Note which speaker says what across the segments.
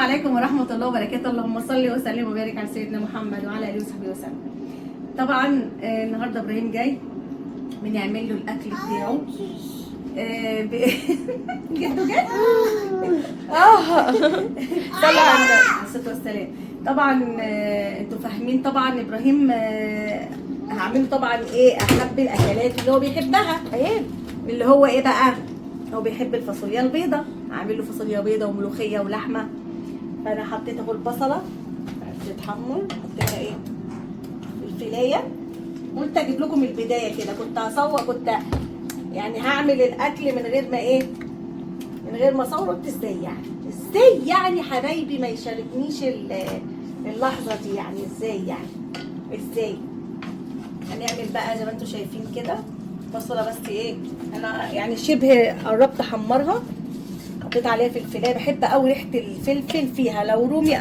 Speaker 1: عليكم ورحمة الله وبركاته. اللهم صل وسلم وبارك على سيدنا محمد وعلى آله وصحبه وسلم. طبعا النهارده ابراهيم جاي بنعمل له الاكل بتاعه. جده جاي؟ صلى على النبي عليه الصلاة والسلام. طبعا انتوا فاهمين طبعا ابراهيم هعمله طبعا ايه احب الاكلات اللي هو بيحبها. اللي هو ايه بقى؟ هو بيحب الفاصوليا البيضاء، هعمل له فاصوليا بيضاء وملوخيه ولحمه. فانا حطيت اهو البصله تتحمر، حطيتها ايه الفلايه. قلت اجيب لكم البدايه كده، كنت كنت يعني هعمل الاكل من غير ما ايه، من غير ما اصور. قلت ازاي يعني حبايبي ما يشاركنيش اللحظه دي، يعني ازاي هنعمل بقى زي ما انتم شايفين كده. بصله بس ايه، انا يعني شبه قربت احمرها. حطيت عليها فلفلايه، بحب قوي ريحه الفلفل فيها، لو رومي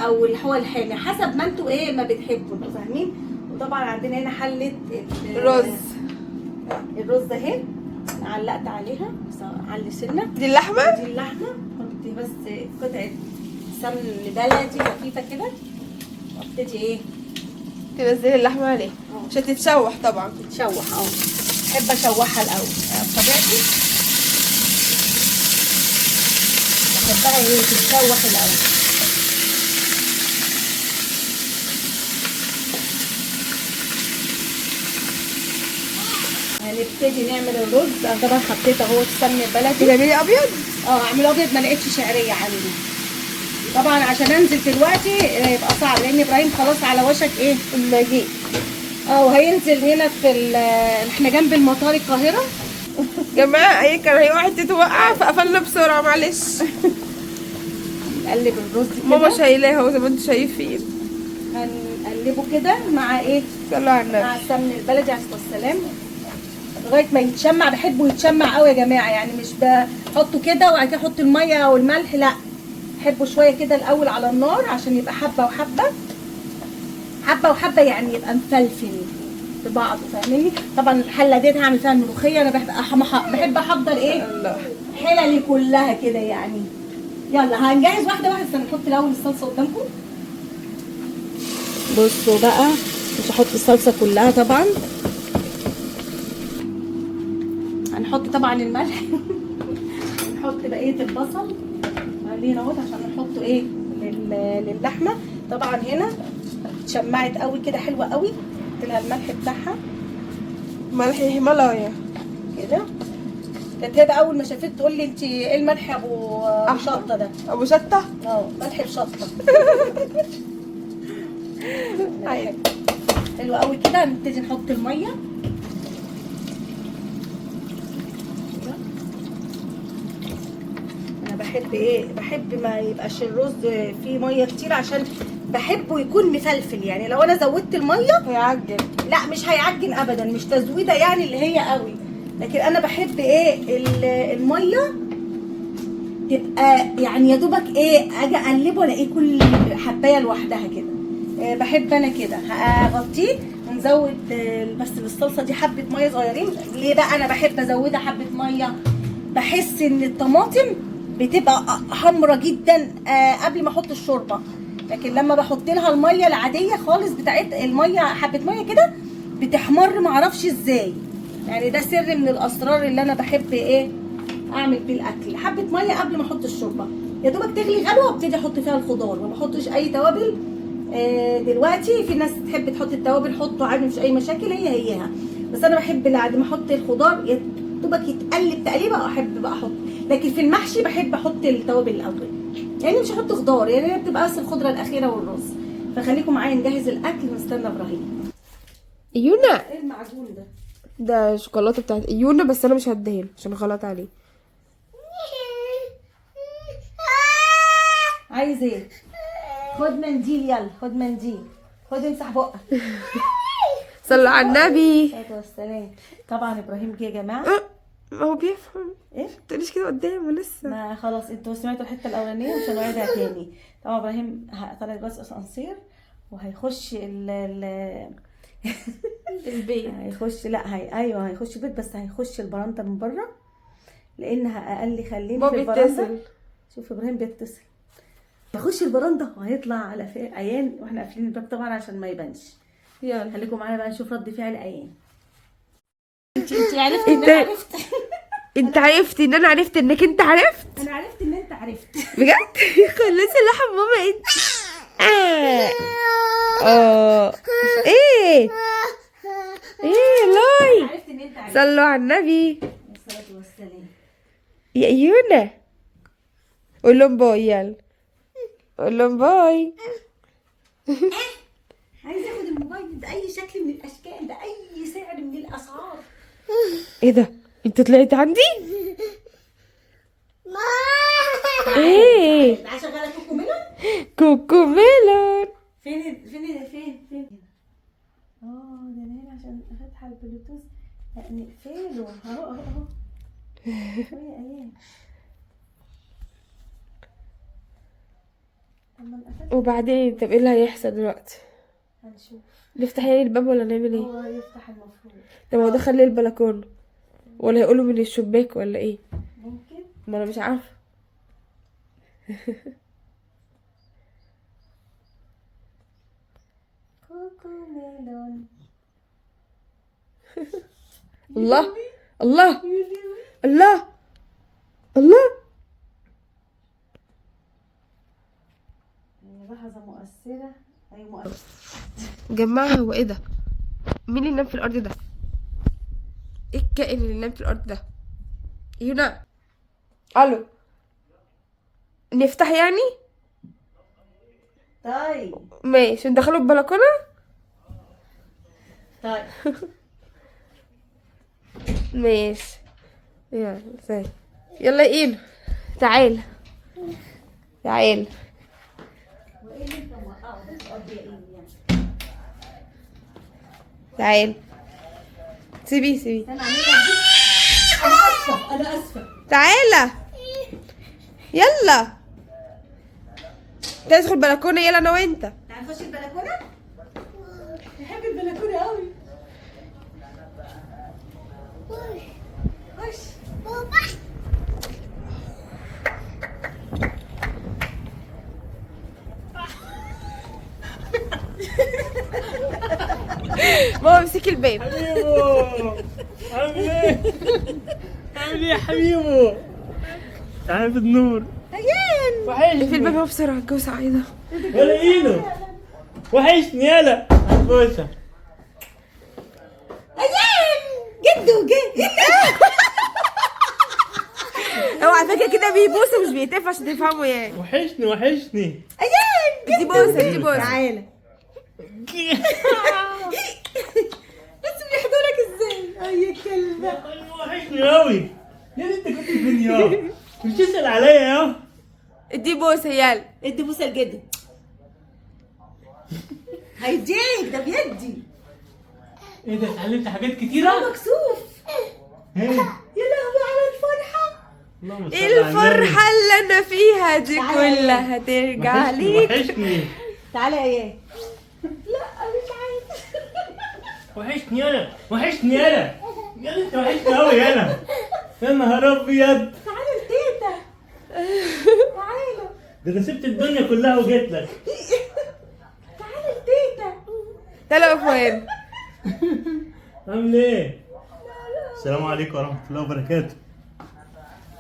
Speaker 1: او اللي هو الحامي، حسب ما انتوا ايه ما بتحبوا، انتوا فاهمين. وطبعا عندنا هنا حله الرز اهي، علقت عليها على سنه.
Speaker 2: دي اللحمه،
Speaker 1: دي اللحمه. حطي بس قطعه سمن بلدي خفيفه كده، وابتدي ايه
Speaker 2: تنزلي اللحمه عليه عشان تتشوح. طبعا
Speaker 1: تتشوح. بحب اشوحها الاول بطبيعتي، بحبها ايه تتشوح الاول. هنبتدي نعمل الرز. انا طبعا حطيت اهو السمن البلدي.
Speaker 2: تعملي ابيض؟
Speaker 1: اعمل ابيض، ما لقيتش شعريه عندي طبعا عشان انزل دلوقتي يبقى صعب، لان ابراهيم خلاص على وشك ايه
Speaker 2: المجيء.
Speaker 1: وهينزل هنا في احنا جنب المطار القاهره.
Speaker 2: جماعه كان هي واحد تتوقع فقفلنا بسرعه، معلش.
Speaker 1: نقلب الرز كده،
Speaker 2: ماما شايلاه اهو زي ما انتم شايفين.
Speaker 1: هنقلبه كده مع ايه،
Speaker 2: صلوا على النبي،
Speaker 1: مع السمن البلدي عليه الصلاه والسلام، لغايه ما يتشمع. بحبه يتشمع قوي يا جماعه، يعني مش بحطه كده وبعد كده احط الميه والملح، لا، بحبه شويه كده الاول على النار عشان يبقى حبه وحبه حبه وحبه، يعني يبقى مفلفل ببعضه، فاهميني. طبعا الحله ديت هعمل فيها الملوخيه. انا بحب احضر ايه حللي كلها كده يعني. يلا هنجهز واحده واحده، بس هنحط الاول الصلصه قدامكم. بصوا بقى، مش هحط الصلصه كلها طبعا، هنحط طبعا الملح. نحط بقيه البصل علينا اهوت عشان نحطه ايه للحمه. طبعا هنا اتشمعت قوي كده، حلوه قوي. حط لها الملح بتاعها،
Speaker 2: ملح الهيمالايا
Speaker 1: كده. كانت هبه اول ما شافت تقول لي انت ايه الملح يا ابو شطه ده؟
Speaker 2: ابو شطه،
Speaker 1: ملح بشطه. حلو قوي كده. هنبتدي نحط الميه. انا بحب ما يبقاش الرز فيه ميه كتير، عشان بحبه يكون مفلفل. يعني لو انا زودت الميه
Speaker 2: هيعجن.
Speaker 1: لا مش هيعجن ابدا، مش تزويده يعني اللي هي قوي. لكن انا بحب ايه الميه تبقى يعني يا دوبك ايه، اجي اقلبه الاقيه كل حبايه لوحدها كده. بحب انا كده. هغطيه ونزود بس للصلصه دي حبه ميه صغيرين. ليه بقى انا بحب ازودها حبه ميه؟ بحس ان الطماطم بتبقى حمرة جدا قبل ما احط الشوربه، لكن لما بحط لها الميه العاديه خالص بتاعت الميه، حبه ميه كده بتحمر، معرفش ازاي. يعني ده سر من الاسرار اللي انا بحب ايه اعمل بيه الاكل. حبه ميه قبل ما احط الشوربه، يا دوبك تغلي غلوه وابتدي احط فيها الخضار. ما بحطش اي توابل. دلوقتي في ناس تحب تحط التوابل، حطوا عادي مش اي مشاكل، هيها. بس انا بحب بعد ما احط الخضار يا دوبك يتقلب تقليبه، احب بقى احط. لكن في المحشي بحب احط التوابل الاول، يعني مش هحط خضار، يعني بتبقى بس الخضره الاخيره والرز. فخليكم معايا نجهز الاكل ونستنى ابراهيم.
Speaker 2: يونا،
Speaker 1: ايه المعجون ده؟
Speaker 2: ده شوكولاته بتاعت يونا، بس انا مش هديها عشان غلط عليه.
Speaker 1: عايز ايه؟ خد منديل، يلا خد منديل، خد امسح بقك.
Speaker 2: صلوا على النبي.
Speaker 1: الصلاه والسلام. طبعا ابراهيم جه يا جماعه.
Speaker 2: هو بيفهم
Speaker 1: ايه؟
Speaker 2: ما تقوليش كده قدامه لسه.
Speaker 1: ما خلاص انتوا سمعتوا الحته الاولانيه، مش هنعيدها تاني. طبعا ابراهيم طلع بس اسانسير وهيخش
Speaker 2: البيت.
Speaker 1: هيخش، لا ايوه هيخش البيت، بس هيخش البراندا من بره. لانها اقل. خليني
Speaker 2: بابا
Speaker 1: في البرندة.
Speaker 2: بيتصل.
Speaker 1: شوف ابراهيم بيتصل. يخش البرندة وهيطلع على ايان واحنا قافلين الباب طبعا عشان ما يبانش.
Speaker 2: يلا
Speaker 1: خليكم معايا بقى نشوف رد فعل ايان. انت عرفتي ان
Speaker 2: انت-
Speaker 1: انا عرفت.
Speaker 2: انت عرفتي ان انا عرفت انك انت عرفت
Speaker 1: انا عرفت ان انت عرفت.
Speaker 2: بجد. خلصي لحم ماما انت. ايه ايه لاي.
Speaker 1: عرفت ان انت عرفت.
Speaker 2: صلوا على النبي.
Speaker 1: الصلاة والسلام.
Speaker 2: يا ايونا قول لهم باي يلا. قول لهم باي.
Speaker 1: عايز اخد الموبايل باي شكل من الاشكال، باي سعر من الاسعار.
Speaker 2: ايه ده انت طلعت عندي. ايه
Speaker 1: عشان غير كوكو ميلون.
Speaker 2: كوكو ميلون.
Speaker 1: فين ده انا هنا عشان فاتحه البلوتوث. نقفله اهو. شويه ايام. اما نقفل
Speaker 2: وبعدين طب ايه اللي هيحصل دلوقتي؟
Speaker 1: هنشوف.
Speaker 2: نفتح يعني الباب ولا نعمل ايه؟
Speaker 1: هو يفتح المفروض.
Speaker 2: طب هو دخل لي البلكونه ولا هيقولوا من الشباك ولا ايه؟
Speaker 1: ممكن.
Speaker 2: ما انا مش عارفه.
Speaker 1: كوكو ميلون.
Speaker 2: الله الله الله الله.
Speaker 1: لحظة مؤثرة. أي مؤثرة.
Speaker 2: جماعة هو ايه ده؟ مين اللي نام في الارض ده؟ ايه الكائن اللي نام في الارض ده؟ يونا الو نفتح يعني؟
Speaker 1: طيب
Speaker 2: ماشي ندخله البلكونة.
Speaker 1: طيب.
Speaker 2: ماشي يلا سي. يلا اينو تعال تعال.
Speaker 1: وإيه اللي أنت موقعه ده في الأرض يا إيه يعني؟
Speaker 2: تعال سيبيه
Speaker 1: أنا عاملة دي. أنا آسفة.
Speaker 2: تعالى يلا تدخل البلكونة يلا انا وانت.
Speaker 1: تعال نخش البلكونة. بحب البلكونة أوي. خش.
Speaker 2: ماما امسكي الباب.
Speaker 3: حبيبو عامل ايه؟ عامل ايه يا حبيبو؟ تعال في النور.
Speaker 1: أيان.
Speaker 3: وحشني
Speaker 2: في الباب اهو بسرعة الجو ساقع. ايه ده؟
Speaker 3: ولا ايده. وحشني يلا بوسه.
Speaker 1: أيان. جدو جد.
Speaker 2: هو على فكرة كده بيبوس ومش بيتف عشان تفهموا يعني.
Speaker 3: وحشني.
Speaker 1: أيان.
Speaker 2: دي بوسة دي بوسة.
Speaker 1: تعالى. بس بيحضرك ازاي؟ أي كلمة.
Speaker 3: وحشني قوي. يا انت كنت فين يا؟ مش تسأل عليا يا؟
Speaker 2: دي بوسة يلا.
Speaker 1: ادي بوسه لجدو. هيديك ده بيدي.
Speaker 3: ايه ده اتعلمت حاجات
Speaker 1: ده
Speaker 3: كتيرة؟
Speaker 1: مكسوف.
Speaker 3: ايه؟
Speaker 1: يا لهوي على الفرحه.
Speaker 3: اللهم صل
Speaker 2: ايه
Speaker 3: على النبي.
Speaker 2: الفرحة اللي انا فيها دي
Speaker 1: تعالى.
Speaker 2: كلها ترجع
Speaker 3: وحشني
Speaker 2: ليك.
Speaker 3: وحشني
Speaker 1: تعالى يا ايه. لا مش عايز.
Speaker 3: وحشني انا يا انت وحشني قوي يا نهار ابيض.
Speaker 1: تعالى لتيتا. تعالى.
Speaker 3: ده انا سبت الدنيا كلها وجيت لك.
Speaker 1: تعالى لتيتا.
Speaker 2: تعالى اقف هنا.
Speaker 3: عامل ايه؟ السلام عليكم ورحمة الله وبركاته.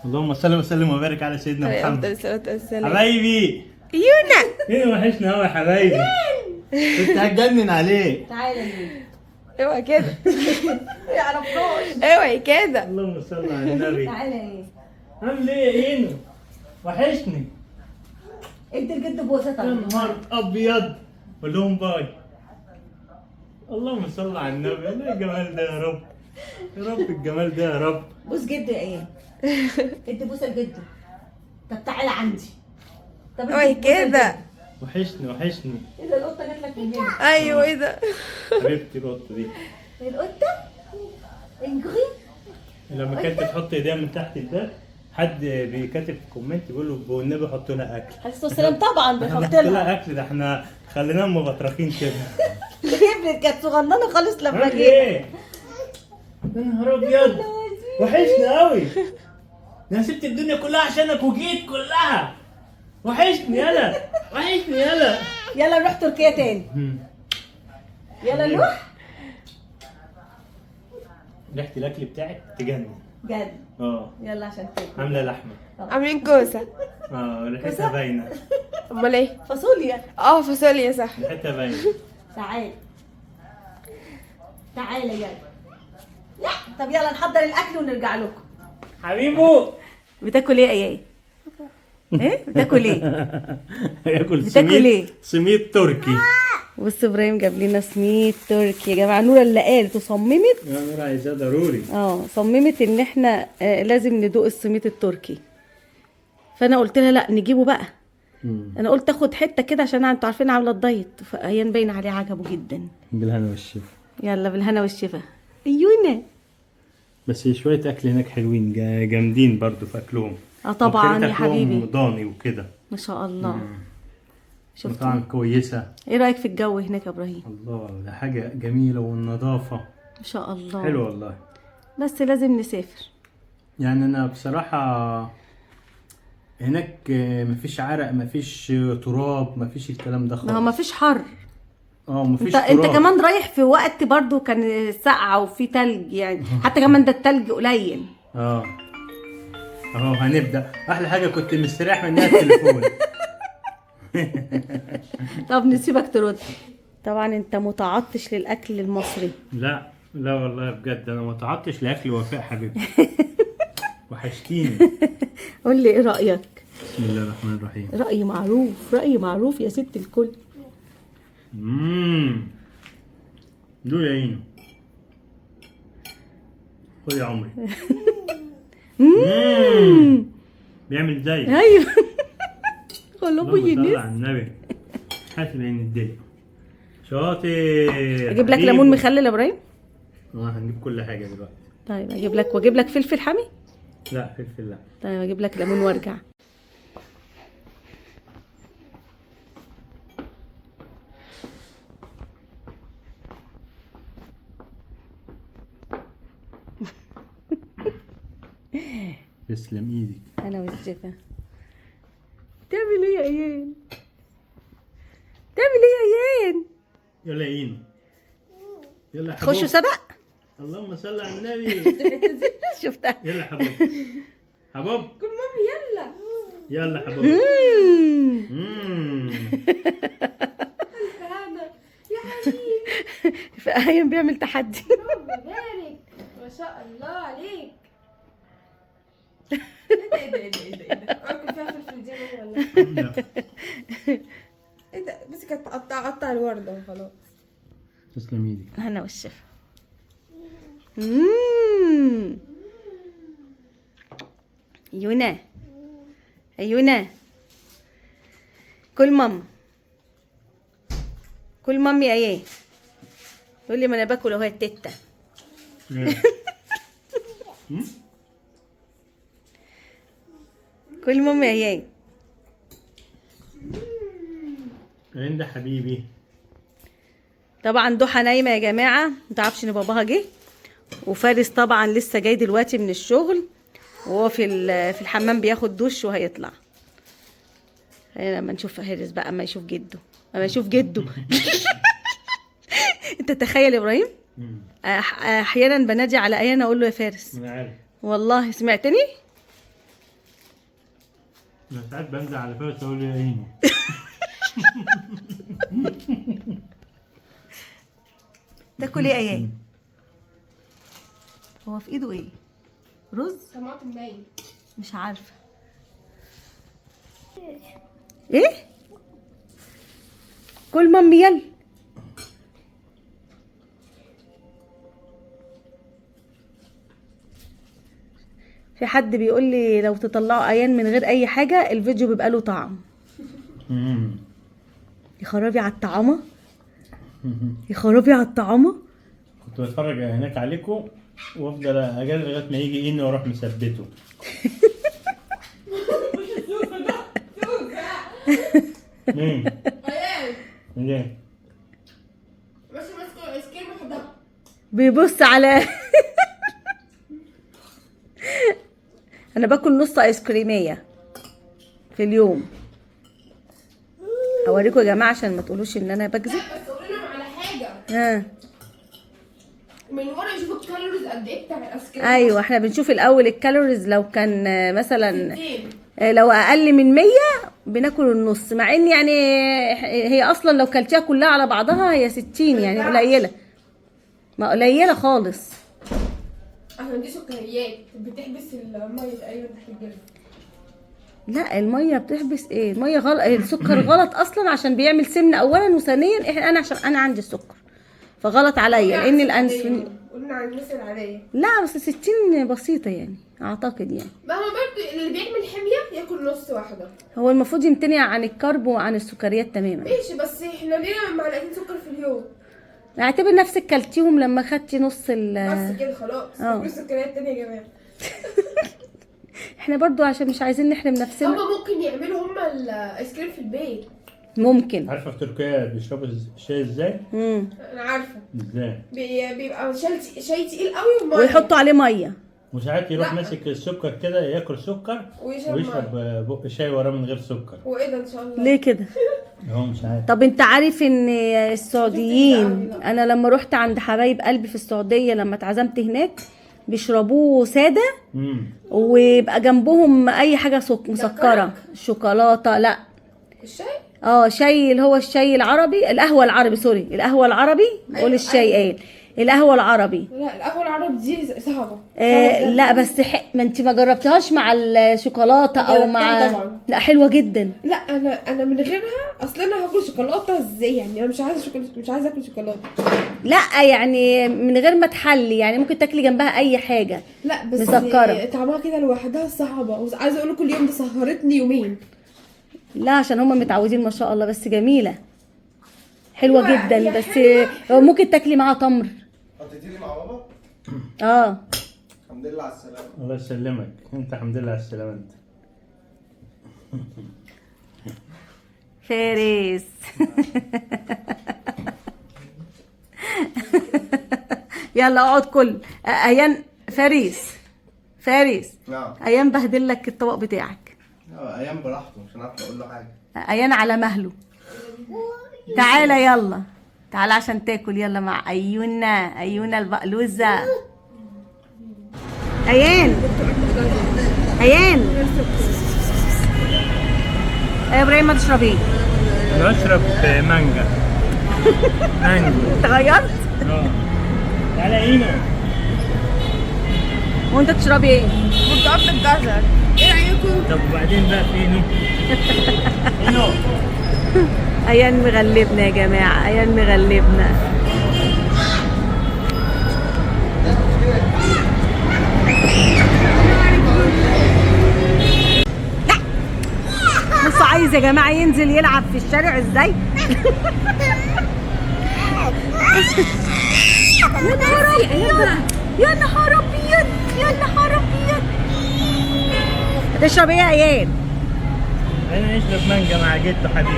Speaker 3: اللهم صل وسلم وبارك على سيدنا
Speaker 2: عليه افضل
Speaker 3: محمد.
Speaker 2: الصلاة والسلام.
Speaker 3: حبايبي
Speaker 2: يونا
Speaker 3: ايه وحشنا قوي يا حبايبي. كنت هتجنن عليه.
Speaker 1: تعالى ليه.
Speaker 2: اوعى كده.
Speaker 1: ما يعرفناش.
Speaker 2: اوعي كده.
Speaker 3: اللهم صل على النبي.
Speaker 1: تعالى ايه.
Speaker 3: عامل ايه يا اينو؟ وحشني.
Speaker 1: ادي الجد بوسه
Speaker 3: يا
Speaker 1: طبعا.
Speaker 3: نهار ابيض. قول لهم باي. اللهم صل على النبي. ايه الجمال ده يا رب. يا رب الجمال ده يا رب.
Speaker 1: بوس جدو يا ايه. ادي بوسه لجدو. طب تعالى عندي. طب ادي
Speaker 2: اوعي
Speaker 1: بوسة
Speaker 2: كده.
Speaker 1: لجدو.
Speaker 3: وحشني.
Speaker 1: ايه ده القطه جات لك من هنا.
Speaker 2: ايوه ايه ده.
Speaker 3: حبيبتي القطة دي.
Speaker 1: القطه انجري.
Speaker 3: لما كانت تحط ايديها من تحت الباب حد بيكتب في كومنت بيقول له والنبي حط لها اكل.
Speaker 1: عليه الصلاه والسلام طبعا
Speaker 3: احنا
Speaker 1: بنحط
Speaker 3: بنحط
Speaker 1: لها.
Speaker 3: لها اكل. ده احنا خليناهم مبطرخين كده.
Speaker 1: كبرت كانت صغننه خالص لما
Speaker 3: عامل
Speaker 1: جيت.
Speaker 3: ايه؟ يا نهار ابيض. وحشني قوي. انا سبت الدنيا كلها عشانك وجيت كلها. وحشني يلا، وحشني يلا.
Speaker 1: يلا نروح تركيا تاني. يلا نروح.
Speaker 3: ريحة الاكل بتاعك تجنن.
Speaker 1: جد.
Speaker 3: اه
Speaker 1: يلا عشان تاكل.
Speaker 3: عاملة لحمة.
Speaker 2: عاملين كوسه.
Speaker 3: ريحتها باينة.
Speaker 2: امال ايه؟
Speaker 1: فاصوليا.
Speaker 2: فاصوليا صح.
Speaker 3: ريحتها باينة.
Speaker 1: تعال يلا. لا طب يلا نحضر الاكل ونرجع لكم.
Speaker 3: حبيبو.
Speaker 1: بتاكل ايه يا ايه؟ ايه بتاكل ايه؟
Speaker 3: هياكل
Speaker 1: بتاكل ايه؟
Speaker 3: سميد تركي.
Speaker 1: بص ابراهيم جاب لنا سميد تركي يا جماعه. نورا اللي قالت وصممت.
Speaker 3: يا نور عايزاه ضروري.
Speaker 1: صممت ان احنا لازم ندوق السميد التركي. فانا قلت لها لا نجيبه بقى. انا قلت اخد حته كده عشان انتوا عارفين عامله الدايت، فهي باين عليه عجبه جدا.
Speaker 3: بالهنا والشفا.
Speaker 1: يلا بالهنا والشفا. ايونا.
Speaker 3: بس شوية أكل هناك حلوين جامدين برضو في أكلهم.
Speaker 1: طبعا
Speaker 3: وطريقة
Speaker 1: يا حبيبي.
Speaker 3: أكلهم ضاني وكده.
Speaker 1: ما شاء الله. شفت.
Speaker 3: مطاعم كويسة.
Speaker 1: ايه رايك في الجو هناك يا ابراهيم؟
Speaker 3: الله ده حاجة جميلة والنظافة.
Speaker 1: ما شاء الله.
Speaker 3: حلو والله.
Speaker 1: بس لازم نسافر.
Speaker 3: يعني أنا بصراحة هناك مفيش عرق، مفيش تراب، مفيش الكلام ده خالص.
Speaker 1: ما هو مفيش حر.
Speaker 3: مفيش
Speaker 1: انت
Speaker 3: تراب.
Speaker 1: كمان رايح في وقت برضو كان ساقعه وفي تلج يعني. حتى كمان ده التلج قليل.
Speaker 3: اهو هنبدأ. أحلى حاجة كنت مستريح منها التليفون.
Speaker 1: طب نسيبك ترد. طبعا انت متعطش للاكل المصري.
Speaker 3: لا والله بجد أنا ما تعطش لأكل وفاء حبيبي. وحشتيني.
Speaker 1: قول لي ايه رايك؟
Speaker 3: بسم الله الرحمن الرحيم.
Speaker 1: رأي معروف يا ست الكل.
Speaker 3: دول يا عيني. خد يا عمري. بيعمل ازاي؟
Speaker 1: ايوه. قلبه
Speaker 3: اللهم صل
Speaker 1: ينس.
Speaker 3: على النبي. حاسب عين الدنيا. شاطر.
Speaker 1: اجيب لك ليمون مخلل يا ابراهيم؟
Speaker 3: هنجيب كل حاجه دلوقتي.
Speaker 1: طيب واجيب لك فلفل حامي؟
Speaker 3: لا فلفل لا.
Speaker 1: طيب اجيب لك ليمون وارجع.
Speaker 3: تسلم ايدك.
Speaker 1: انا والشفا. تعمل ايه يا ايان؟
Speaker 3: يلا يا عيني. يلا حبوب.
Speaker 1: خشوا سبق.
Speaker 3: اللهم صل على النبي.
Speaker 1: شفتها.
Speaker 3: يلا حبوب. حبوب.
Speaker 2: كل مامي
Speaker 3: يلا حبوب.
Speaker 2: يا حبيبي.
Speaker 1: فايان بيعمل تحدي.
Speaker 2: بارك ما شاء الله عليك. ايه ده اكل فيها فلفل دي ولا ايه ده؟ بس كانت قطع الورده وخلاص.
Speaker 3: تسلم ايدك.
Speaker 1: انا والشفا. يونا كل مام يا ايه. يقول لي ما انا باكل اهو التته. كل مام يا ايه.
Speaker 3: عند حبيبي.
Speaker 1: طبعا ضحى نايمه يا جماعه، متعرفش ان باباها جه. وفارس طبعا لسه جاي دلوقتي من الشغل، وهو في الحمام بياخد دش وهيطلع. لما نشوف فارس بقى، اما يشوف جده. انت تخيل يا ابراهيم، احيانا بنادي على ايان اقول له يا فارس.
Speaker 3: انا عارف
Speaker 1: والله سمعتني.
Speaker 3: انا ساعات بنزل على فارس اقول له يا عيني.
Speaker 1: تاكل ايه ايان؟ هو في ايده ايه؟ رز؟
Speaker 2: طماطم باين.
Speaker 1: مش عارفه ايه. كل مامي يلا. في حد بيقول لي لو تطلعوا ايان من غير اي حاجه الفيديو بيبقى له طعم. يا خرابي على الطعامه.
Speaker 3: كنت بتفرج هناك عليكم وافضل اجري لغايه ما يجي اني واروح مثبته. ليه؟
Speaker 2: بس ماسكه ايس كريم
Speaker 1: بيبص على انا باكل نص ايس كريميه في اليوم. اوريكم يا جماعه عشان ما تقولوش ان انا بكذب.
Speaker 2: بس قولي لهم على حاجه،
Speaker 1: ها
Speaker 2: من ورا يشوفوا الكالوريز قد ايه بتاع الايس كريم.
Speaker 1: ايوه، احنا بنشوف الاول الكالوريز، لو كان مثلا
Speaker 2: 200.
Speaker 1: لو اقل من 100 بناكل النص، مع ان يعني هي اصلا لو كلتيها كلها على بعضها هي 60 يعني قليله، ما قليله خالص.
Speaker 2: عشان دي سكريات بتحبس الميه تقريبا تحت الجلد.
Speaker 1: لا الميه بتحبس ايه؟ الميه غلط، السكر غلط اصلا عشان بيعمل سمنه اولا، وثانيا انا عشان انا عندي السكر فغلط عليا، لان الانسولين.
Speaker 2: قلنا على الناس العاديه.
Speaker 1: لا بس 60 بسيطه يعني اعتقد يعني.
Speaker 2: ما هو برضه اللي بيعمل حميه ياكل نص واحده.
Speaker 1: هو المفروض يمتنع عن الكرب وعن السكريات تماما.
Speaker 2: ماشي، بس احنا لينا معلقتين سكر في اليوم.
Speaker 1: اعتبر نفسك كلتيهم لما خدتي نص
Speaker 2: بس كده خلاص. كل السكريات تانية يا جماعه.
Speaker 1: احنا برضو عشان مش عايزين نحرم نفسنا.
Speaker 2: هما ممكن يعملوا هما الايس كريم في البيت.
Speaker 1: ممكن.
Speaker 3: عارفه في تركيا بيشربوا الشاي ازاي؟
Speaker 2: انا عارفه.
Speaker 3: ازاي؟
Speaker 2: بيبقى شاي تقيل قوي وميه.
Speaker 1: ويحطوا عليه ميه.
Speaker 3: وساعات يروح
Speaker 2: لا.
Speaker 3: ماسك السكر كده ياكل سكر ويشرب بق شاي وراه من غير سكر.
Speaker 2: وايه ده ان شاء الله؟
Speaker 1: ليه كده؟
Speaker 3: هو مش عارف.
Speaker 1: طب انت عارف ان السعوديين، انا لما رحت عند حبايب قلبي في السعوديه لما اتعزمت هناك بيشربوه ساده ويبقى جنبهم اي حاجه مسكره، شوكولاته. لا
Speaker 2: الشاي؟
Speaker 1: شاي، اللي هو الشاي العربي، القهوه العربي، سوري القهوه العربي. قول الشاي ايه؟ القهوه العربي.
Speaker 2: لا القهوه العربي دي صعبه.
Speaker 1: لا بس ما انت ما جربتهاش مع الشوكولاته او مع
Speaker 2: طبعا.
Speaker 1: لا حلوه جدا.
Speaker 2: لا انا من غيرها اصلا انا هاكل شوكولاته ازاي يعني؟ انا مش عايزه شوكولاته، مش عايزه اكل شوكولاته.
Speaker 1: لا يعني من غير ما تحلي، يعني ممكن تاكلي جنبها اي حاجه.
Speaker 2: لا بس
Speaker 1: مسكره
Speaker 2: طعمها كده لوحدها صعبه، وعايزه اقول لكم اليوم ده سهرتني يومين.
Speaker 1: لا عشان هم متعودين ما شاء الله، بس جميله حلوه
Speaker 2: أيوة،
Speaker 1: جدا.
Speaker 2: هي
Speaker 1: بس
Speaker 2: حلوة.
Speaker 1: ممكن تاكلي معاها تمر.
Speaker 4: حطيتي لي مع بابا؟
Speaker 1: الحمد
Speaker 4: لله على السلامة.
Speaker 3: الله يسلمك انت، الحمد لله على السلامه انت.
Speaker 1: فارس. يلا اقعد كل ايان. فارس
Speaker 4: نعم.
Speaker 1: ايان بهدل لك الطبق بتاعك.
Speaker 4: ايام براحته مش هنعرف اقول له حاجه.
Speaker 1: ايان على مهله. تعالى يلا، تعالى عشان تاكل. يلا مع ايونا البقلوزه. ايان يا ابراهيم ما تشربين؟
Speaker 3: انا بشرب مانجا.
Speaker 1: انت غيرت؟
Speaker 3: تعالى هنا.
Speaker 1: وانت تشربي ايه؟
Speaker 2: برتقال بالجزر. ايه رايكم؟
Speaker 3: طب وبعدين بقى فينو.
Speaker 1: ايان مغلبنا يا جماعه، ايان مغلبنا. لا بص، عايز يا جماعه ينزل يلعب في الشارع ازاي. يا نهار ابيض، يا نهار ابيض، يا نهار ابيض. تشرب ايه يا ايان؟
Speaker 3: انا اشرب مانجا مع جدو حبيبي.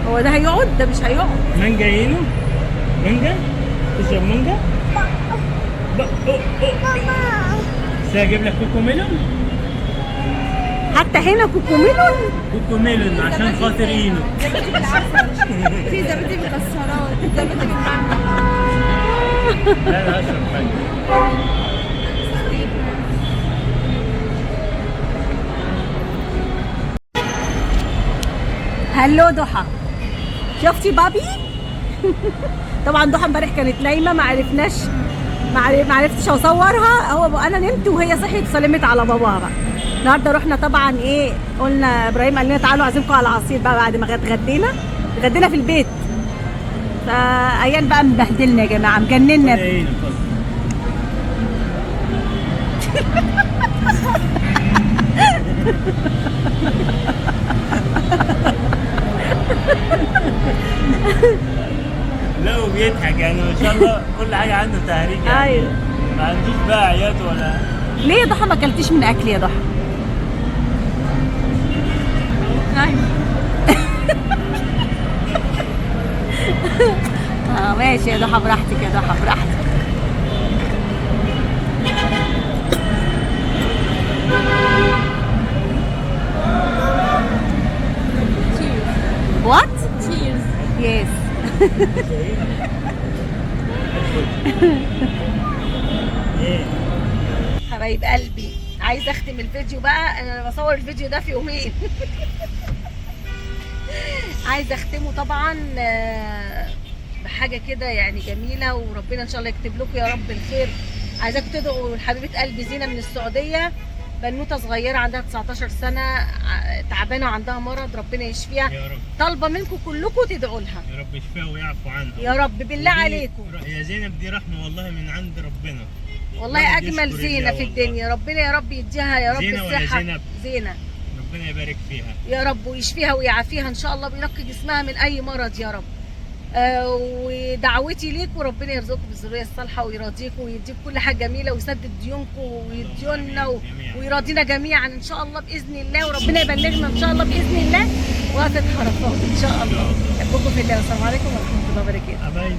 Speaker 1: هو ده هيقعد؟ ده مش هيقعد.
Speaker 3: مانجا هينو. مانجا تشرب مانجا. بس اجيب لك كوكو ميلون.
Speaker 1: حتى هنا كوكو ميلون.
Speaker 3: كوكو ميلون عشان خاطر اينو.
Speaker 2: في زبادي مكسرات، زبادي بالمانجا.
Speaker 3: لا لا اشرب مانجا.
Speaker 1: هلو ضحى، شفتي بابي؟ طبعا ضحى امبارح كانت نايمه، ما عرفتش اصورها. هو انا نمت وهي صحيت سلمت على باباها بقى. النهارده رحنا طبعا قلنا ابراهيم قال لنا تعالوا اعزمكم على عصير بقى بعد ما اتغدينا في البيت. فايان بقى مبهدلنا يا جماعه، مجننا.
Speaker 3: لا وبيضحك يعني ما شاء الله، كل حاجه عنده تهريج يعني.
Speaker 1: ايوه.
Speaker 3: ما عندوش بقى عياط ولا.
Speaker 1: ليه يا ضحى ما اكلتيش من اكلي يا ضحى؟ ماشي يا ضحى، براحتك يا ضحى، براحتك.
Speaker 3: ايه
Speaker 1: حبايب قلبي، عايزه اختم الفيديو بقى. انا بصور الفيديو ده في يومين. عايزه اختمه طبعا بحاجه كده يعني جميله، وربنا ان شاء الله يكتب لكم يا رب الخير. عايزاكم تدعوا لحبيبه قلبي زينه من السعوديه، بنوته صغيره عندها 19 سنه، تعبانه وعندها مرض، ربنا يشفيها.
Speaker 3: يا رب،
Speaker 1: طالبه منكم كلكم تدعوا لها
Speaker 3: يا رب يشفيها ويعفو عنها
Speaker 1: يا رب بالله عليكم.
Speaker 3: يا زينب دي رحمه والله من عند ربنا،
Speaker 1: والله
Speaker 3: الواحد
Speaker 1: اجمل
Speaker 3: يشكر
Speaker 1: زينه
Speaker 3: الله
Speaker 1: في
Speaker 3: والله.
Speaker 1: الدنيا، ربنا يا رب يديها يا رب
Speaker 3: زينة ولا
Speaker 1: الصحه.
Speaker 3: زينب؟
Speaker 1: زينه.
Speaker 3: ربنا يبارك فيها
Speaker 1: يا رب ويشفيها ويعافيها ان شاء الله، وينقي جسمها من اي مرض يا رب. ودعوتي ليكم ربنا يرزقكم بالذريه الصالحه ويرضيكم ويديكم كل حاجه جميله ويسدد ديونكم ويديوننا ويرضينا جميعا ان شاء الله باذن الله، وربنا يبلغنا ان شاء الله باذن الله وقفه عرفات ان شاء الله. احبكم في الله والسلام عليكم ورحمه الله وبركاته.
Speaker 3: حبايبي.